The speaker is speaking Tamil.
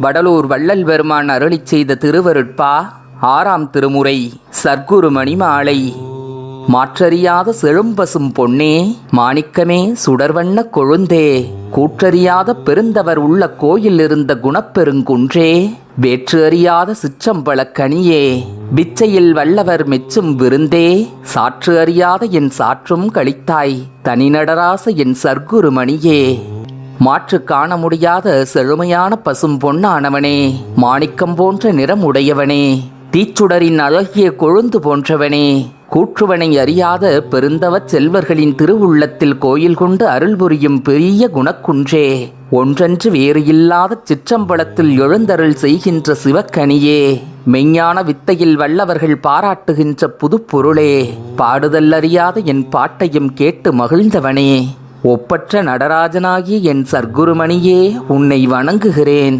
வடலூர் வள்ளல் பெருமான் அருளிச் செய்த திருவருட்பா 6ஆம் திருமுறை சர்க்குரு மணிமாலை. மாற்றறியாத செழும்பசும் பொன்னே, மாணிக்கமே, சுடர்வண்ண கொழுந்தே, கூற்றறியாத பெருந்தவர் உள்ள கோயில் இருந்த குணப்பெருங்குன்றே, வேற்று அறியாத சிற்றம்பலக் கனியே, பிச்சையில் வல்லவர் மெச்சும் விருந்தே, சாற்று அறியாத என் சாற்றும் கழித்தாய், தனிநடராச என் சர்க்குரு மணியே. மாற்று காண முடியாத செழுமையான பசும் பொன்னானவனே, மாணிக்கம் போன்ற நிறம் உடையவனே, தீச்சுடரின் அழகிய கொழுந்து போன்றவனே, கூற்றுவனை அறியாத பெருந்தவச் செல்வர்களின் திருவுள்ளத்தில் கோயில் கொண்டு அருள் புரியும் பெரிய குணக்குன்றே, ஒன்றன்று வேறு இல்லாத சிற்றம்பலத்தில் எழுந்தருள் செய்கின்ற சிவக்கனியே, மெய்ஞான வித்தையில் வல்லவர்கள் பாராட்டுகின்ற புதுப்பொருளே, பாடுதல் அறியாத என் பாட்டையும் கேட்டு மகிழ்ந்தவனே, ஒப்பற்ற நடராஜனாகிய என் சர்க்குருமணியே, உன்னை வணங்குகிறேன்.